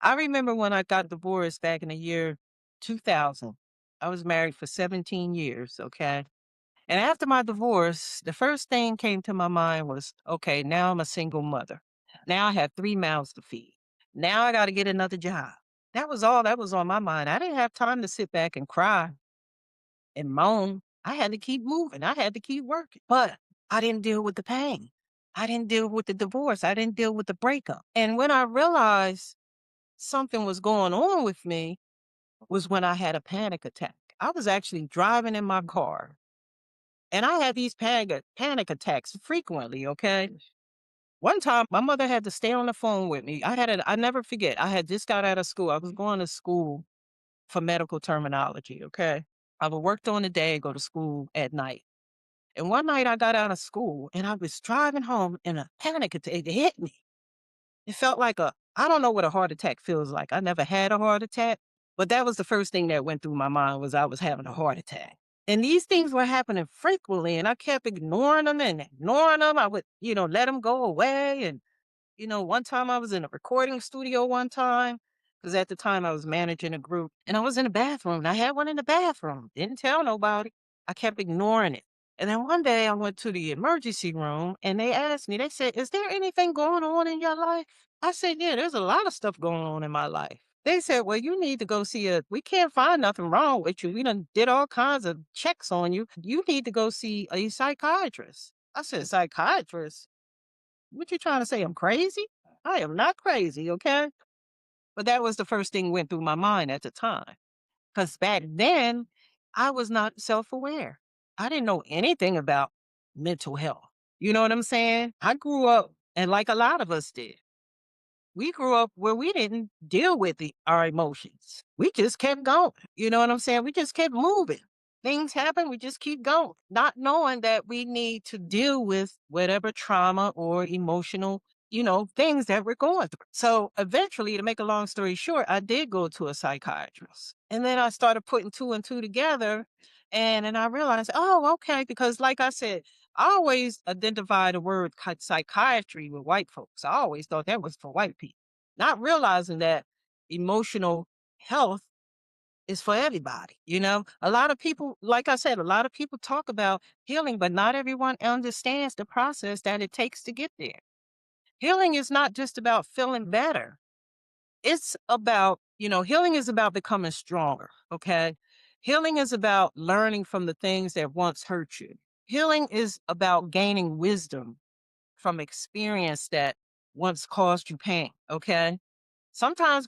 I remember when I got divorced back in the year 2000. I was married for 17 years, okay? And after my divorce, the first thing came to my mind was, okay, now I'm a single mother. Now I have 3 mouths to feed. Now I got to get another job. That was all that was on my mind. I didn't have time to sit back and cry and moan. I had to keep moving. I had to keep working. But I didn't deal with the pain. I didn't deal with the divorce. I didn't deal with the breakup. And when I realized something was going on with me was when I had a panic attack. I was actually driving in my car and I had these panic attacks frequently, okay? One time my mother had to stay on the phone with me. I never forget. I had just got out of school. I was going to school for medical terminology, okay? I would work during the day and go to school at night. And one night I got out of school and I was driving home and a panic attack it hit me. It felt like I don't know what a heart attack feels like. I never had a heart attack, but that was the first thing that went through my mind was I was having a heart attack. And these things were happening frequently and I kept ignoring them and ignoring them. I would, let them go away. And, one time I was in a recording studio one time because at the time I was managing a group and I was in the bathroom. And I had one in the bathroom. Didn't tell nobody. I kept ignoring it. And then one day I went to the emergency room and they asked me, they said, "Is there anything going on in your life?" I said, "Yeah, there's a lot of stuff going on in my life." They said, "Well, you need to go see we can't find nothing wrong with you. We done did all kinds of checks on you. You need to go see a psychiatrist." I said, "Psychiatrist? What you trying to say? I'm crazy? I am not crazy, okay?" But that was the first thing went through my mind at the time. Because back then, I was not self aware. I didn't know anything about mental health. You know what I'm saying? I grew up, and like a lot of us did, we grew up where we didn't deal with our emotions. We just kept going. You know what I'm saying? We just kept moving. Things happen, we just keep going, not knowing that we need to deal with whatever trauma or emotional, things that we're going through. So eventually, to make a long story short, I did go to a psychiatrist. And then I started putting two and two together. And then I realized, oh, okay, because like I said, I always identify the word psychiatry with white folks. I always thought that was for white people, not realizing that emotional health is for everybody. A lot of people, like I said, a lot of people talk about healing, but not everyone understands the process that it takes to get there. Healing is not just about feeling better. It's about, healing is about becoming stronger. Okay. Healing is about learning from the things that once hurt you. Healing is about gaining wisdom from experience that once caused you pain. Okay. Sometimes